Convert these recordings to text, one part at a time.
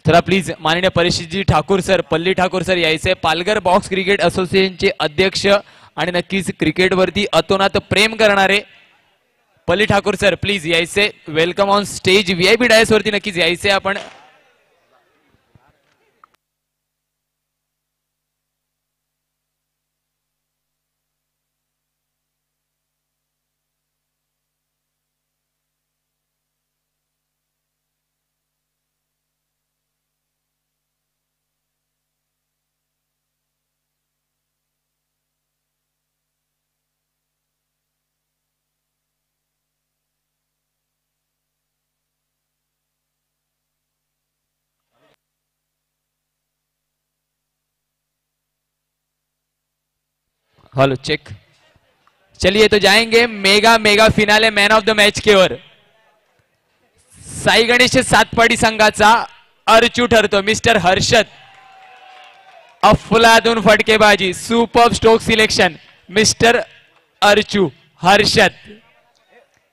चला प्लीज माननीय परिषदजी ठाकूर सर, पल्ली ठाकूर सर यायचे, पालघर बॉक्स क्रिकेट असोसिएशनचे अध्यक्ष आणि नक्कीच क्रिकेटवरती अतोनात प्रेम करणारे पल्ली ठाकूर सर प्लीज यायचे. Welcome on stage. VIP dais वरती नक्कीच यायचे आपण. Hello check. चलिए तो जाएंगे mega finale man of the match की ओर. साई गणेश सातपाडी संघाचा अर्चू ठरतो मिस्टर हर्षद. अफलातून फटकेबाजी, super stroke selection mister Archu Harshad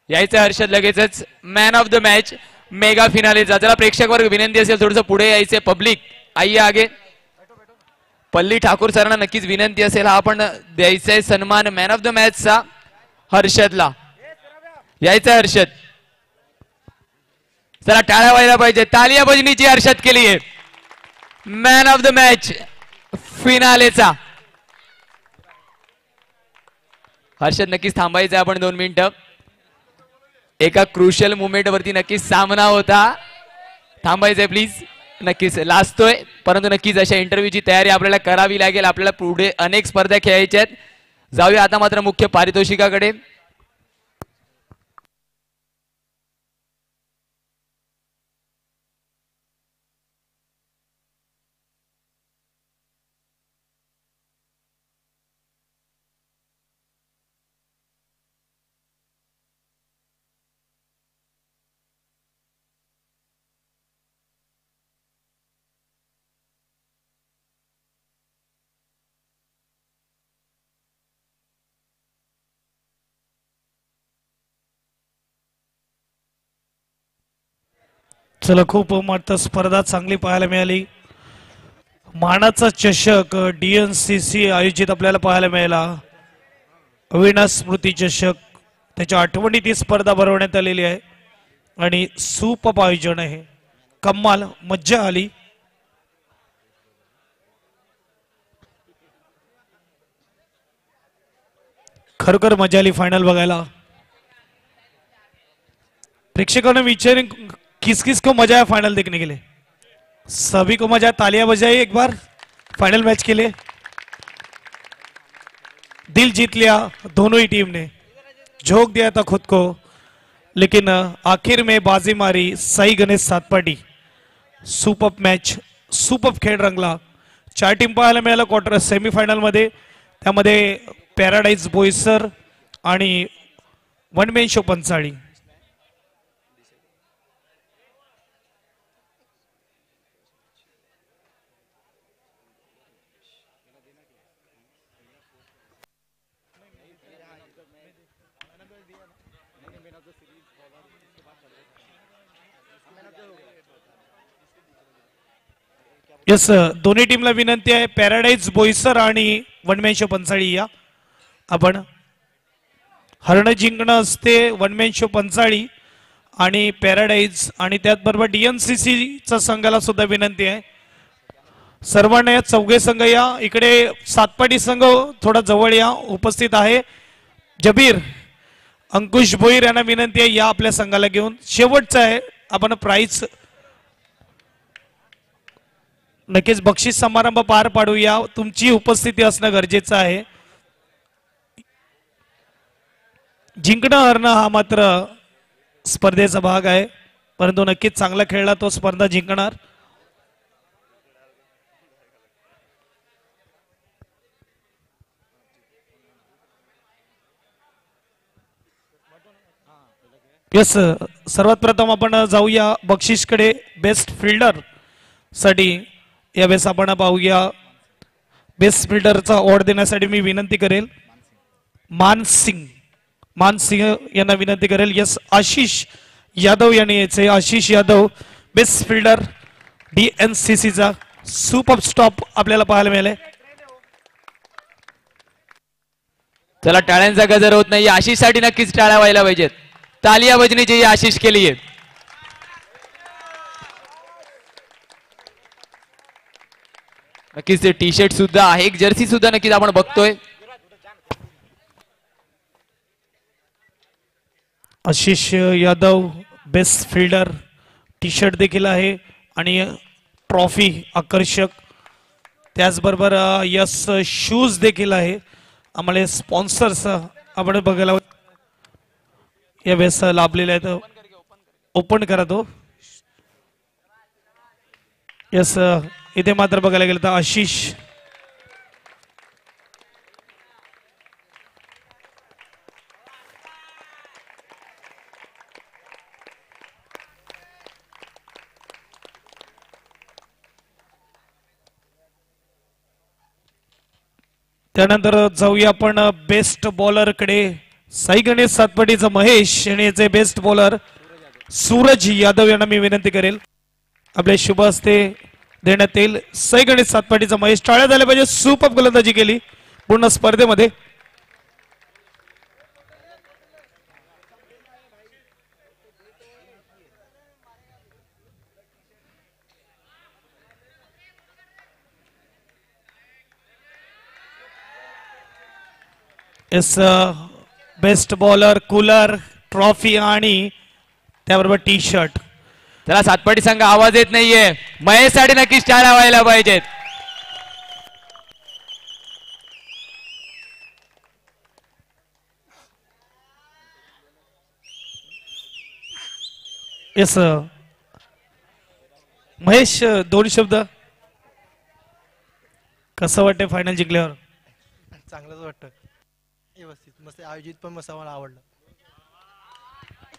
यायचं. हर्षद लगेचच man of the match mega फिनालेचा. जरा प्रेक्षक वर्ग विनंती असेल थोडंसं पुढे यायचे. पब्लिक आइए आगे. पल्ली ठाकूर सरांना नक्कीच विनंती असेल हा आपण द्यायचा आहे सन्मान मॅन ऑफ द मॅचचा हर्षदला. यायचं हर्षद. चला टाळ्या व्हायला पाहिजे. तालिया बजनीची हर्षद केली आहे मॅन ऑफ द मॅच फिनालेचा. हर्षद नक्कीच थांबायचं आपण 2 मिनिटं. एका क्रुशियल मुवमेंट वरती नक्कीच सामना होता. थांबायचंय प्लीज. नक्कीच लाजतोय परंतु नक्कीच अशा इंटरव्ह्यूची तयारी आपल्याला करावी लागेल. आपल्याला पुढे अनेक स्पर्धा खेळायच्या आहेत. जाऊया आता मात्र मुख्य पारितोषिकाकडे. चला खूप मस्त स्पर्धा चांगली पाहायला मिळाली. मानाचा चषक DNCC आयोजित आपल्याला पाहायला मिळाला. अविनाश स्मृती चषक त्याच्या आठवणीत ही स्पर्धा भरवण्यात आलेली आहे आणि सुपर आयोजन आहे. कमाल मज्जा आली. खरोखर मजा आली फाइनल बघायला. प्रेक्षकों विचार किस किस को मजा आया फाइनल देखने के लिए? सभी को मजा. तालियां बजाइए एक बार फाइनल मैच के लिए. दिल जीत लिया दोनों ही टीम ने. झोंक दिया था खुद को लेकिन आखिर में बाजी मारी Sai Ganesh Satpati. Super match, super खेळ रंगला. 4 टीम पाहायला मिळाला क्वार्टर सेमीफायनल मध्ये. त्यामध्ये पॅराडाईज बोईसर आणि one man show Panchali. Yes दोन्ही टीमला विनंती आहे. पॅराडाईज बोईसर आणि वन मॅन शो पंचाळी या. आपण हरण जिंकणं असते वन मॅन शो पंचाळी आणि पॅराडाईज आणि त्याचबरोबर DNCC चा संघाला सुद्धा विनंती आहे. सर्वांना या चौघे संघ या इकडे. सातपाटी संघ थोडा जवळ या उपस्थित आहे. जबीर अंकुश भोईर यांना विनंती आहे या आपल्या संघाला घेऊन. शेवटचा आहे आपण प्राइज नक्कीच बक्षीस समारंभ पार पाडूया. तुमची उपस्थिती असणं गरजेचं आहे. जिंकणं हरणं हा मात्र स्पर्धेचा भाग आहे परंतु नक्कीच चांगला खेळला तो स्पर्धा जिंकणार. यस सर्वात प्रथम आपण जाऊया बक्षीसकडे. बेस्ट फिल्डर साठी यावेळेस आपण पाहूया. बेस्ट फिल्डरचा अवॉर्ड देण्यासाठी मी विनंती करेल मानसिंग यांना विनंती करेल. यस आशिष यादव यांनी यायचे. आशिष यादव बेस्ट फिल्डर DNCCचा सुपर स्टॉप आपल्याला पाहायला मिळाले. चला टाळ्यांचा गजर होत नाही. आशिष साठी नक्कीच टाळ्या व्हायला पाहिजेत. तालिया बजनी जी आशिष के लिए. नक्कीच ते टी शर्ट सुद्धा आहे, एक जर्सी सुद्धा नक्कीच आपण बघतोय. Ashish Yadav best fielder T shirt देखील आहे आणि ट्रॉफी आकर्षक, त्याचबरोबर यस शूज देखील आहे. आम्हाला स्पॉन्सर्स आपण बघायला यावेळेस लाभलेले आहेत. ओपन करा तो. यस इथे मात्र बघायला गेलं तर आशिष त्यानंतर जाऊया आपण बेस्ट बॉलर कडे. साई गणेश सातपाटीचा महेश आणि याचे बेस्ट बॉलर सूरज यादव यांना मी विनंती करेल आपल्या शुभ हस्ते देण्यात येईल. साई गणेश सातपाटीचा महेश. टाळ्या झाल्या पाहिजे. सुपर गोलंदाजी केली पूर्ण स्पर्धेमध्ये. S best bowler cooler trophy आणि त्याबरोबर टी शर्ट. त्याला सातपाटी संघ आवाज येत नाहीये. महेश साठी नक्कीच टाळ्या व्हायला पाहिजेत. येस महेश दोन शब्द. कसं वाटतंय फायनल जिंकल्यावर? चांगलंच वाटतं. व्यवस्थित मस्त आयोजित पण मस्त मला आवडलं.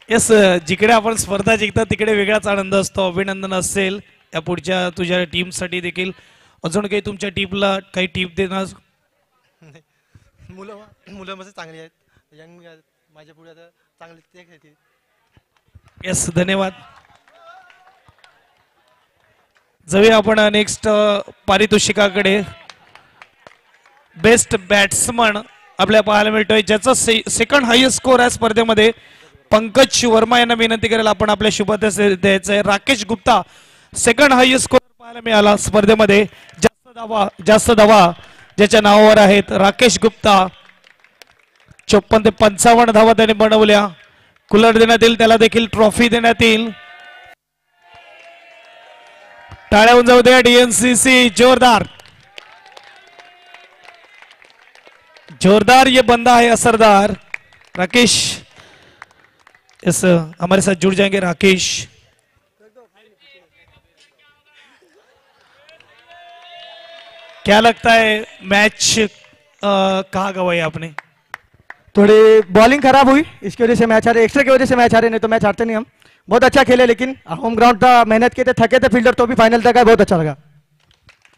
येस जिकडे आपण स्पर्धा जिंकतो तिकडे वेगळाच आनंद असतो. अभिनंदन असेल या पुढच्या तुझ्या टीम साठी देखील. अजून काही तुमच्या टीमला काही टीप देणार? मुलं मुलं मस्त चांगली आहेत. यंग माझ्या पुढे आता चांगले ते खेळतील. येस धन्यवाद. जाऊया आपण नेक्स्ट पारितोषिकाकडे. बेस्ट बॅट्समन आपल्या पाहायला मिळतोय ज्याचा सेकंड हायेस्ट स्कोर आहे स्पर्धेमध्ये. पंकज वर्मा यांना विनंती करेल आपण आपल्या शुभेच्छा द्यायचंय. Rakesh Gupta second highest score पाहायला मिळाला स्पर्धेमध्ये. जास्त धावा ज्याच्या नावावर आहेत राकेश गुप्ता. 54 ते 55 धावा त्याने बनवल्या. कूलर देण्यात येईल त्याला देखील. ट्रॉफी देण्यात येईल. टाळ्या होऊन जाऊ द्या. DNCC जोरदार जोरदार ये बंदा है असरदार. राकेश यस हमारे साथ जुड़ जाएंगे राकेश. क्या लगता है मैच कहाँ गवाई आपने? थोड़ी बॉलिंग खराब हुई इसकी वजह से मैच हारे. एक्स्ट्रा की वजह से मैच हारे, नहीं तो मैच हारते नहीं हम. बहुत अच्छा खेले लेकिन होम ग्राउंड था. मेहनत किए थे, थके थे फील्डर तो भी फाइनल तक आए. बहुत अच्छा लगा.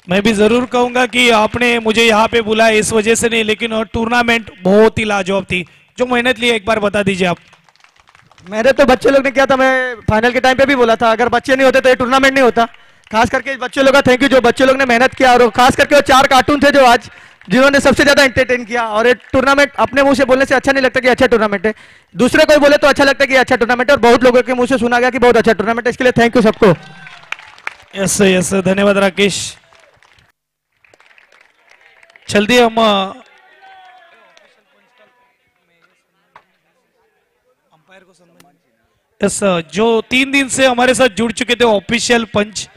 मैं भी जरूर कहूंगा कि आपने मुझे यहाँ पे बुलाया इस वजह से नहीं, लेकिन टूर्नामेंट बहुत ही लाजवाब थी. जो मेहनत ली एक बार बता दीजिए आप. मेहनत तो बच्चे लोग ने किया था. मैं फाइनल के टाइम पे भी बोला था अगर बच्चे नहीं होते तो ये टूर्नामेंट नहीं होता. खास करके बच्चे लोग का थैंक यू जो बच्चे लोग ने मेहनत किया. और खास करके वो 4 कार्टून थे जो आज जिन्होंने सबसे ज्यादा एंटरटेन किया. और ये टूर्नामेंट अपने मुंह से बोलने से अच्छा नहीं लगता कि अच्छा टूर्नामेंट है. दूसरे कोई बोले तो अच्छा लगता है कि अच्छा टूर्नामेंट है. और बहुत लोगों के मुंह से सुना गया कि बहुत अच्छा टूर्नामेंट है. इसके लिए थैंक यू सबको. यस यस धन्यवाद राकेश. जल्दी हम यस जो 3 दिन से हमारे साथ जुड़ चुके थे ऑफिशियल पंच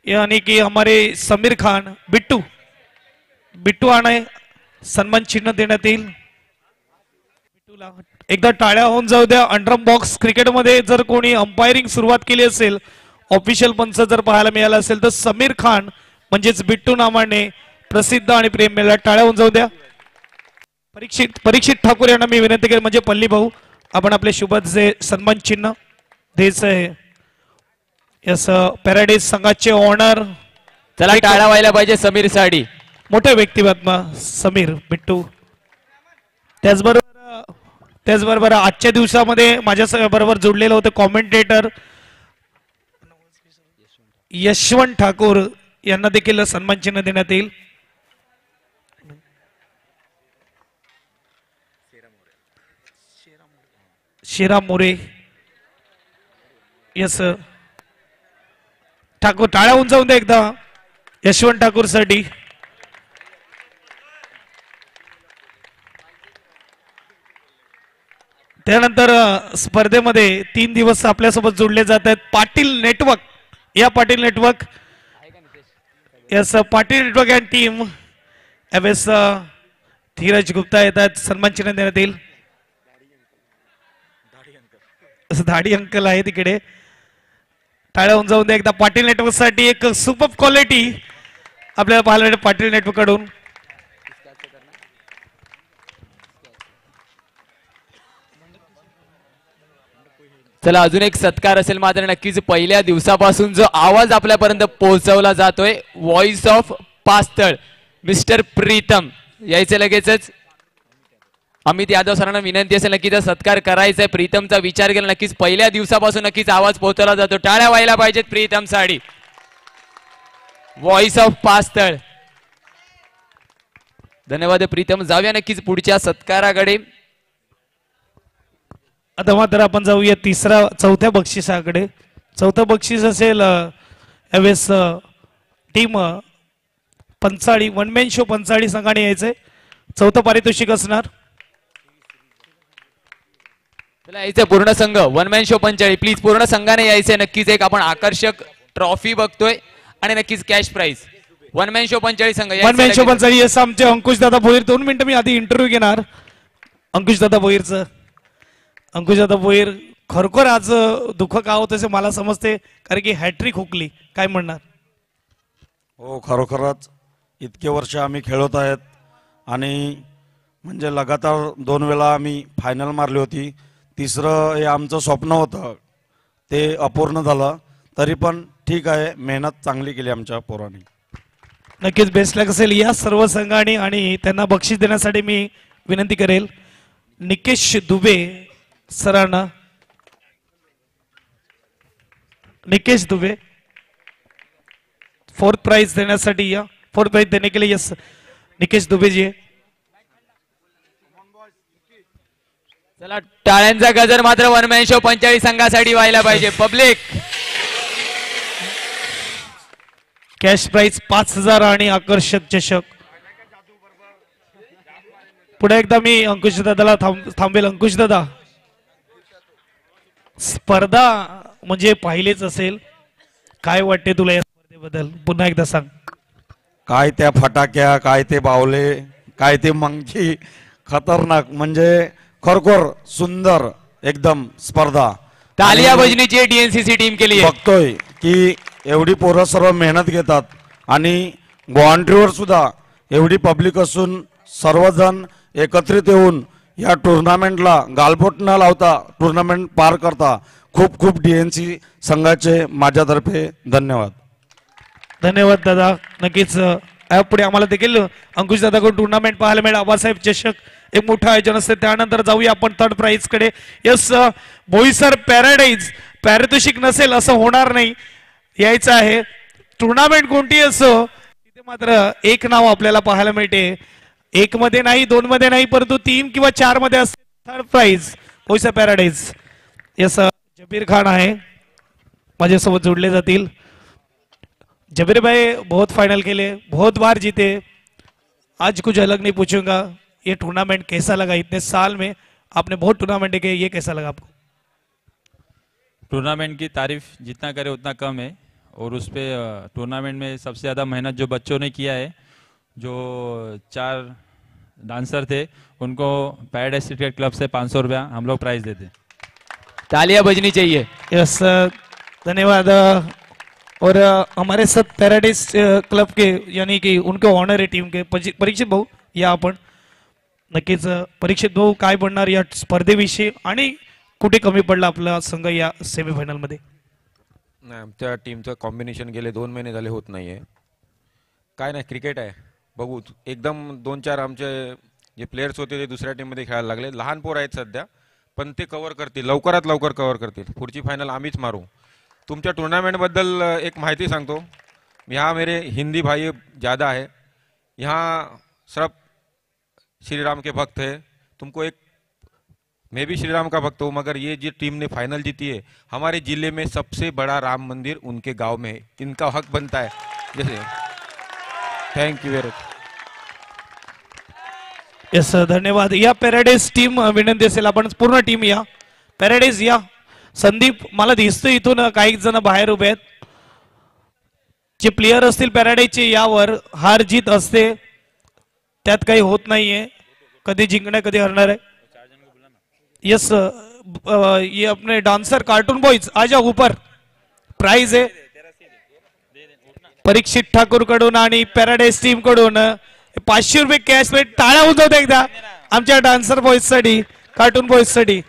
यानी कि हमारे समीर खान बिट्टू आना है. सन्मान चिन्ह देण्यात येईल. बिट्टूला एकदा टाळ्या होऊन जाऊ द्या. अंडरम बॉक्स क्रिकेटमध्ये जर कोणी अंपायरिंग सुरुवात केली असेल ऑफिशियल पंच जर पाहायला मिळाला असेल तर समीर खान म्हणजेच बिट्टू नावाने प्रसिद्ध आणि प्रेम मिळाला. टाळ्या होऊन जाऊ द्या. परीक्षित ठाकूर यांना मी विनंती केली म्हणजे पल्ली भाऊ आपण आपले शुभचे सन्मान चिन्ह द्यायचं आहे. यस पॅराडाईज संघाचे ऑनर. चला टाळ्या व्हायला पाहिजे समीर साठी. मोठे व्यक्तिमत्व समीर बिट्टू. त्याचबरोबर आजच्या दिवसामध्ये माझ्या बरोबर जोडलेलं होतं कॉमेंटेटर यशवंत ठाकूर यांना देखील सन्मान चिन्ह देण्यात येईल. शिरा मोरे. यस ठाकूर, टाळ्या उंचावून द्या एकदा यशवंत ठाकूर साठी. त्यानंतर स्पर्धेमध्ये 3 दिवस आपल्यासोबत जोडले जात आहेत पाटील नेटवर्क. या Patil network, yes Patil network and team एवएस धीरज गुप्ता येतात, सन्मान चिन्ह देण्यात येईल. धाडी अंकल आहे तिकडे. टाळ्या उंचावून द्या एकदा पाटील नेटवर्क साठी. एक सुपर क्वालिटी आपल्याला पाहायला मिळेल पाटील नेटवर्क कडून. चला अजून एक सत्कार असेल मात्र नक्कीच पहिल्या दिवसापासून जो आवाज आपल्यापर्यंत पोहोचवला जातोय, व्हॉइस ऑफ पास्तळ मिस्टर प्रीतम यायचे लगेचच. अमित यादव सरांना विनंती असेल नक्कीच सत्कार करायचा आहे. प्रीतमचा विचार केला नक्कीच पहिल्या दिवसापासून नक्कीच आवाज पोहोचवला जातो. टाळ्या व्हायला पाहिजेत प्रीतम साठी. Voice of Pastal. धन्यवाद प्रीतम. जाऊया नक्कीच पुढच्या सत्काराकडे. आता मात्र आपण जाऊया चौथ्या बक्षिसाकडे. चौथं बक्षीस असेल यावेळेस team Panchali one man show Panchali संघाने यायचंय. चौथं पारितोषिक असणार. चला यायचंय पूर्ण संघ वनमॅन शो पंचाळी. प्लीज पूर्ण संघाने यायचंय. नक्कीच एक आपण आकर्षक ट्रॉफी बघतोय आणि नक्कीच cash price. One man show Panchali संघ. वनमॅन शो पंचाळी येस आमचे अंकुश दादा भोईर. 2 मिनिटं मी आधी इंटरव्ह्यू घेणार अंकुश दादा भोईरचं. अंकुश दादा भोईर, खरोखर आज दुःख का होत असे मला समजते, कारण की हॅट्रिक हुकली. काय म्हणणार? हो, खरोखरच इतके वर्ष आम्ही खेळत आहेत आणि म्हणजे लगातार 2 वेळा आम्ही फायनल मारली होती. तिसरं हे आमचं स्वप्न होतं, ते अपूर्ण झालं. तरी पण ठीक आहे, मेहनत चांगली केली आमच्या पोरांनी. नक्कीच बेस्ट लक असेल या सर्व संघाने. आणि त्यांना बक्षीस देण्यासाठी मी विनंती करेल निकेश दुबे सरांना. निकेश दुबे 4th प्राइज देण्यासाठी या. 4th प्राइज देने के लिए यस निकेश दुबे जी. चला टाळ्यांचा गजर मात्र वनमॅन शो पंचाळी संघासाठी व्हायला पाहिजे. पब्लिक कॅश प्राइज 5000 आणि आकर्षक चषक. पुढे एकदा मी अंकुश दादाला थांबेल. अंकुश दादा, स्पर्धा म्हणजे पाहिलेच असेल, काय वाटते तुला या स्पर्धेबद्दल? पुन्हा एकदा सांग. काय त्या फटाक्या, काय ते बावले, काय ते मंकी, खतरनाक. म्हणजे खरोखर सुंदर एकदम स्पर्धा. तालिया बजनीची डीएनसीसी टीम केली आहे. बघतोय की एवढी पोरं सर्व मेहनत घेतात आणि बाउंड्रीवर सुद्धा एवढी पब्लिक असून सर्वजण एकत्रित येऊन या टुर्नामेंटला गालबोट न लावता टुर्नामेंट पार करता. खूप खूप डीएनसी संघाचे माझ्यातर्फे धन्यवाद. धन्यवाद दादा. नक्कीच पुढे आम्हाला देखील अंकुश दादाकडून टुर्नामेंट पाहायला मिळेल. आबासाहेब चषक एक मोठं आयोजन असते. त्यानंतर जाऊया आपण 3rd प्राइज कडे. Yes Boisar paradise. पारितोषिक नसेल असं होणार नाही, यायचं आहे. टुर्नामेंट कोणती असो तिथे मात्र एक नाव आपल्याला पाहायला मिळते. 1 मध्ये नाही, 2 मध्ये नाही, परंतु 3 किंवा 4 मध्ये असते. 3rd prize Boisar paradise. Yes Jabir Khan आहे माझ्यासोबत जोडले जातील. जबीर भाई बहुत फाइनल खेले, बहुत बार जीते. आज कुछ अलग नहीं पूछूंगा, ये टूर्नामेंट कैसा लगा? इतने साल में आपने बहुत टूर्नामेंट देखे, ये कैसा लगा आपको? टूर्नामेंट की तारीफ जितना करे उतना कम है. और उस पे टूर्नामेंट में सबसे ज़्यादा मेहनत जो बच्चों ने किया है, जो 4 डांसर थे, उनको पैराडाइज क्रिकेट क्लब से 500 रुपया हम लोग प्राइज देते. तालियां बजनी चाहिए. यस धन्यवाद. और हमारे साथ पैराडाइज क्लब के यानी कि उनके ऑनर है टीम के परीक्षित भाऊ या आपण. नक्कीच परीक्षित भाऊ काय बनणार या स्पर्धेविषयी आणि कुठे कमी पडला आपला संघ या सेमीफायनल मध्ये? नाही, आमच्या टीमचं कॉम्बिनेशन गेले 2 महिने झाले होत नाहीये. काय नाही, क्रिकेट आहे, बघू. एकदम 2-4 आमचे जे प्लेयर्स होते ते दुसऱ्या टीममध्ये खेळायला लागले. लहान पोर आहेत सध्या, पण ते कव्हर करतील, लवकरात लवकर कव्हर करतील. पुढची फायनल आम्हीच मारू. तुमच्या टूर्नामेंटबद्दल एक माहिती सांगतो. यहाँ मेरे हिंदी भाई ज़्यादा है, यहाँ सिर्फ श्री राम के भक्त है. तुमको एक, मैं भी श्री राम का भक्त हूँ, मगर ये जो टीम ने फाइनल जीती है, हमारे जिले में सबसे बड़ा राम मंदिर उनके गांव में है. इनका हक बनता है. जैसे thank you very much. Yes धन्यवाद. या पॅराडाईज टीम विनंती असेल आपण पूर्ण टीम या. पॅराडाईज या. संदीप मला दिसतं इथून काही जण बाहेर उभे आहेत. जे प्लेयर असतील पॅराडाईजचे यावर हार जीत असते, त्यात काही होत नाहीये. कधी जिंकणार कधी हरणार आहे. यस ये अपने डांसर कार्टून बॉयज आ जाओ ऊपर. प्राइज आहे परीक्षित ठाकूर कडून आणि पॅराडाईज टीम कडून 500 रुपये कॅश भेट. टाळ्या उजवत एकदा आमच्या डान्सर बॉयज साठी, कार्टून बॉयज साठी.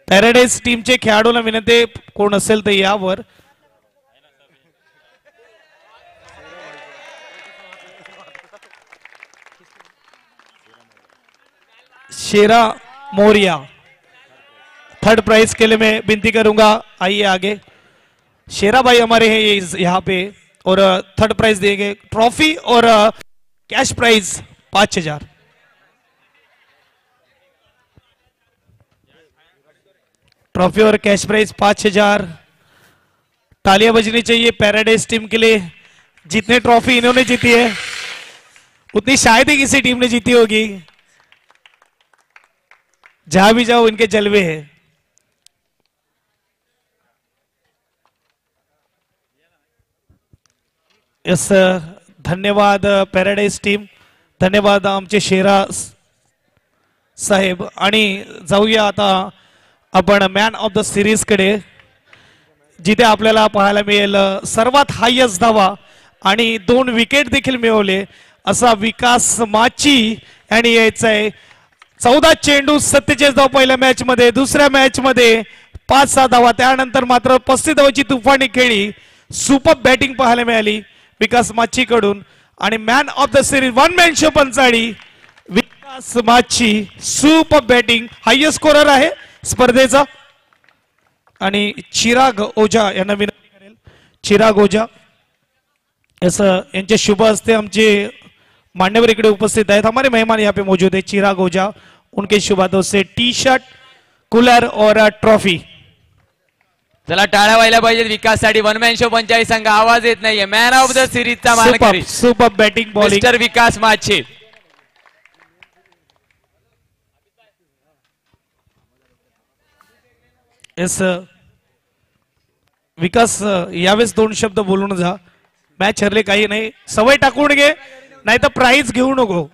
पॅराडाईज टीमचे खेळाडूला विनंती, कोण असेल तर यावर. शेरा मोरिया थर्ड प्राइज के लिए मैं विनती करूंगा, आइए आगे. शेरा भाई हमारे हैं यहाँ पे और थर्ड प्राइज देंगे. ट्रॉफी और कैश प्राइज 5000. ट्रॉफी और कैश प्राइज 5000. तालियां बजनी चाहिए पैराडाइज टीम के लिए. जितने ट्रॉफी इन्होंने जीती है उतनी शायद ही किसी टीम ने जीती होगी. जहां भी जाओ इनके जलवे हैं. यस धन्यवाद पॅराडाईज टीम. धन्यवाद आमचे शेरा साहेब. आणि जाऊया आता आपण मॅन ऑफ द सिरीज कडे, जिथे आपल्याला पाहायला मिळेल सर्वात हायस्ट धावा आणि 2 विकेट देखील मिळवले असा विकास माची यांनी यायचा आहे. 14 चेंडू 47 धावा पहिल्या मॅच मध्ये. दुसऱ्या मॅच मध्ये 5-6 धावा. त्यानंतर मात्र 35 धावाची तुफानी खेळी. सुपर बॅटिंग पाहायला मिळाली विकास माची कडून. आणि man of the series one man show Panchali Vikas Machi. Super batting, highest scorer आहे स्पर्धेचा. आणि चिराग ओझा यांना विनंती करेल. चिराग ओझा ऐसा यांचे शुभ हस्ते आमचे मान्यवर इकडे उपस्थित आहेत. हमारे मेहमान यहाँ पे मौजूद है. चिराग ओझा, उनके शुभ हाथों से टी शर्ट, कूलर और ट्रॉफी. चला टाळ्या व्हायला पाहिजे विकाससाठी. वन मॅन शो 45 संघ आवाज येत नाहीये. मॅन ऑफ द सिरीजचा मानकरी सुपर बॅटिंग बॉलिंग मिस्टर विकास माची. येस विकास यावेळेस 2 शब्द बोलून जा. मॅच हरले काही नाही. सवय टाकून घे, नाही तर प्राइज घेऊ नको.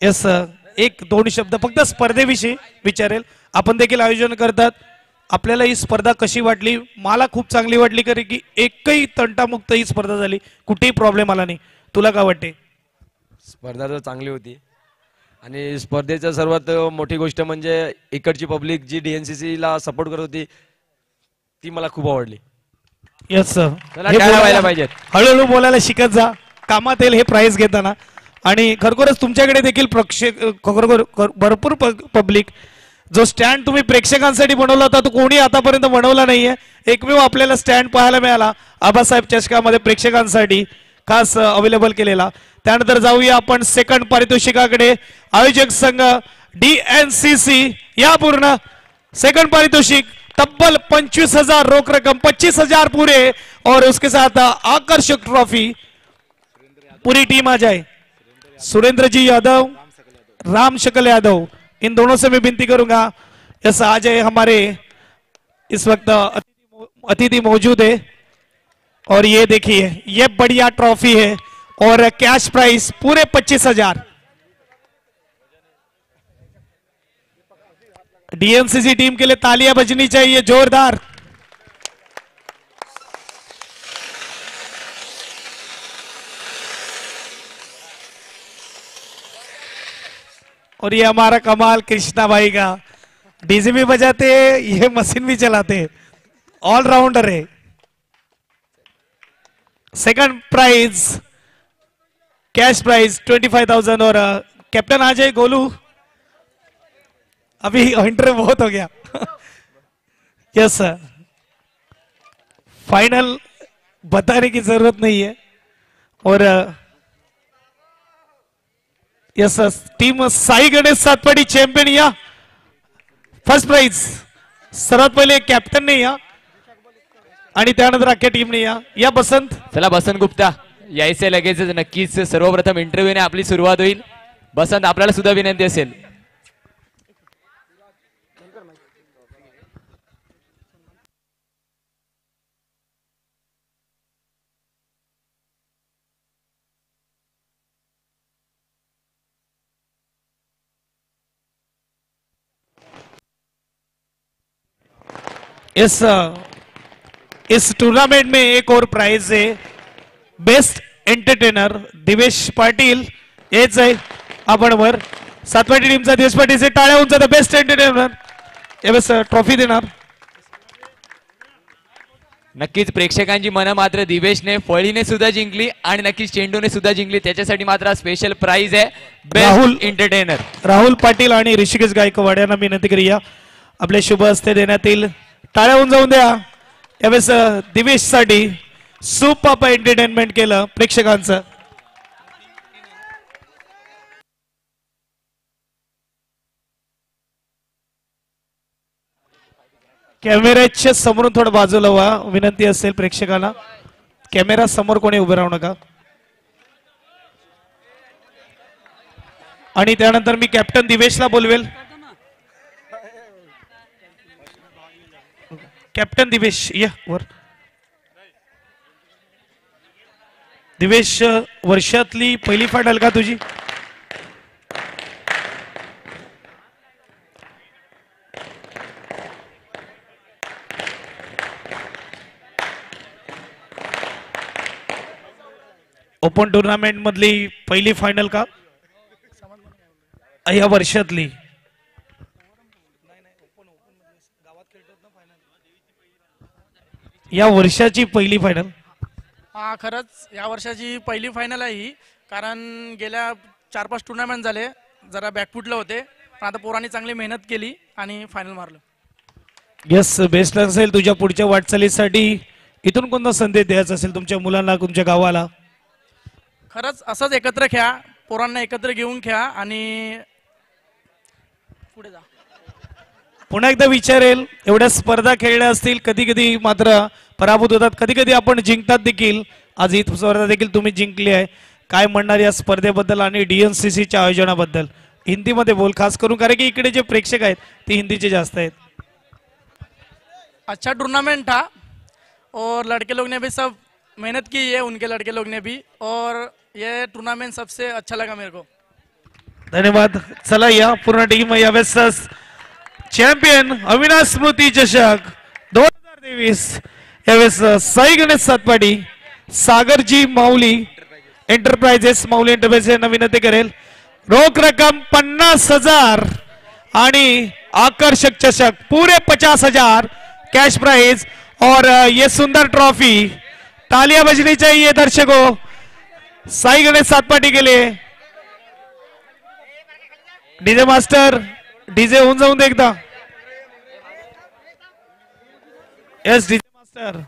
येस 1-2 शब्द फक्त स्पर्धेविषयी विचारेल. आपण देखील आयोजन करतात. आपल्याला ही स्पर्धा कशी वाटली? मला खूप चांगली वाटली, कारण की एकही तंटामुक्त ही स्पर्धा झाली, कुठेही प्रॉब्लेम आला नाही. तुला काय वाटते? स्पर्धा तर चांगली होती आणि स्पर्धेचं सर्वात मोठी गोष्ट म्हणजे इकडची पब्लिक जी DNCC ला सपोर्ट करत होती ती मला खूप आवडली. येस व्हायला पाहिजेत. हळूहळू बोलायला शिकत जा, कामात येईल हे प्राइज घेताना. आणि खरोखरच तुमच्याकडे देखील भरपूर पब्लिक. जो स्टँड तुम्ही प्रेक्षकांसाठी बनवला होता तो कोणी आतापर्यंत बनवला नाहीये. एकमेव आपल्याला स्टँड पाहायला मिळाला आबासाहेब चषकामध्ये प्रेक्षकांसाठी खास अवेलेबल केलेला. त्यानंतर जाऊया आपण सेकंड पारितोषिकाकडे. आयोजक संघ DNCC या पूर्ण सेकंड पारितोषिक तब्बल 25,000 रोक रकम, 25,000 पूरे और उसके साथ आकर्षक ट्रॉफी. पूरी टीम आ जाए. सुरेंद्र जी यादव, राम शकल यादव, इन दोनों से मैं विनती करूंगा ऐसा आ जाए. हमारे इस वक्त अतिथि मौजूद है. और ये देखिए ये बढ़िया ट्रॉफी है और कैश प्राइस पूरे 25,000. DNCC टीम के लिए तालियां बजनी चाहिए जोरदार. और ये हमारा कमाल कृष्णा भाई का, डीजे भी बजाते हैं, ये मशीन भी चलाते हैं, ऑलराउंडर है. सेकंड प्राइज कैश प्राइज 25,000 और कैप्टन आ जाए गोलू. अभी इंटरव्यू बहुत हो गया। यस सर, फाइनल बताने की जरूरत नहीं है। और yes sir, team Sai Ganesh Satpadi champion या फर्स्ट प्राइज सर्वात पहिले कॅप्टन ने या आणि त्यानंतर अख्ख्या टीमने या बसंत। चला बसंत गुप्ता यायचे लगेचच, नक्कीच सर्वप्रथम इंटरव्ह्यूने आपली सुरुवात होईल। बसंत आपल्याला सुद्धा विनंती असेल। इस टूर्नामेंट में एक और प्राइज है, बेस्ट एंटरटेनर दिवेश पाटील हेच आहे आपण वर सातवाडी टीमचा दिवेश पाटील से टाळ्या उंच बेस्ट एंटरटेनर यावेळेस ट्रॉफी देणार। नक्कीच प्रेक्षकांची मनं मात्र दिवेशने फळीने सुद्धा जिंकली आणि नक्कीच चेंडूने सुद्धा जिंकली, त्याच्यासाठी मात्र स्पेशल प्राइज आहे बेस्ट एंटरटेनर। राहुल पाटील आणि ऋषिकेश गायकवाड यांना विनंती करूया आपले शुभ हस्ते देण्यात येईल। टाळ्या होऊन जाऊन द्या यावेळेस दिवेश साठी सुपर एंटरटेनमेंट केलं प्रेक्षकांचं। कॅमेऱ्याच्या समोरून थोडं बाजूला व्हा विनंती असेल प्रेक्षकांना, कॅमेरा समोर कोणी उभे राहू नका। आणि त्यानंतर मी कॅप्टन दिवेशला बोलवेल। कॅप्टन दिवेश या वर। दिवेश, वर्षातली पहिली फायनल का तुझी? ओपन टूर्नामेंट मधली पहिली फायनल का या वर्षातली? या वर्षाची पहिली फायनल? हा, खरंच या वर्षाची पहिली फायनल आहे ही, कारण गेल्या 4-5 टूर्नामेंट झाले जरा बॅकफुटला होते, पण आता पोरांनी चांगली मेहनत केली आणि फायनल मारलं। यस, बेस्ट असेल तुझ्या पुढच्या वाटचालीसाठी। इथून कोणता संदेश द्यायचा असेल तुमच्या मुलांना, तुमच्या गावाला? खरंच असंच एकत्र खेळा, पोरांना एकत्र घेऊन खेळा आणि पुढे जा। पुन्हा एकदा विचारेल, एवढ्या स्पर्धा खेळल्या असतील, कधी कधी मात्र पराभूत होतात, कधी कधी आपण जिंकतात देखील। आज ही स्पर्धा देखील तुम्ही जिंकली आहे, काय म्हणणार या स्पर्धेबद्दल आणि डीएनसीसीच्या आयोजनाबद्दल? हिंदीमध्ये बोल खास करून, कारण की इकडे जे प्रेक्षक आहेत ते हिंदीचे जास्त आहेत। अच्छा टूर्नामेंट था और लड़के लोग ने भी सब मेहनत की है, उनके लड़के लोग ने भी, और ये टूर्नामेंट सबसे अच्छा लगा मेरे को। धन्यवाद। चला या पूर्ण टीम यावेळेस चॅम्पियन अविनाश स्मृती चषक 2023 यावेळेस साई गणेश सातपाडी, सागरजी माऊली एंटरप्राइजेस, माऊली एंटरप्राइजेस यांना विनंती करेल। रोख रक्कम 50,000 आणि आकर्षक चषक पूरे 50,000 कैश प्राइज और ये सुंदर ट्रॉफी। तालियां बजनी चाहिए दर्शकों साई गणेश सातपाटी के लिए। डीजे मास्टर, डीजे होऊन जाऊन दे एकदा। Yes DJ master.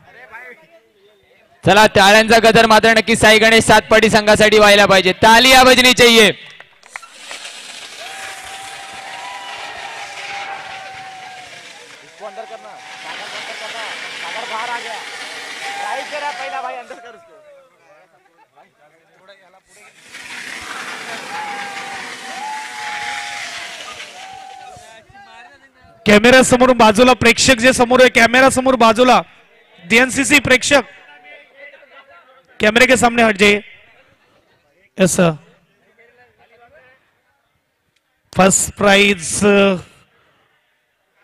चला टाळ्यांचा गजर मात्र नक्की साई गणेश सातपाडी संघासाठी व्हायला पाहिजे, तालियां बजनी चाहिए। कॅमेरा समोर बाजूला प्रेक्षक जे समोर है, कैमरा समोर बाजूला डीएनसीसी प्रेक्षक कैमरे के सामने हट जाइए। Yes, first prize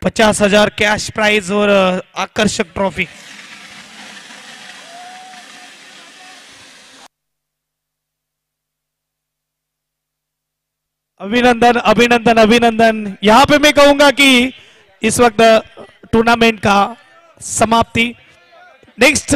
50,000 cash prize और आकर्षक ट्रॉफी। अभिनंदन अभिनंदन अभिनंदन। यहां पे मैं कहूंगा कि इस वक्त टूर्नामेंट का समाप्ति नेक्स्ट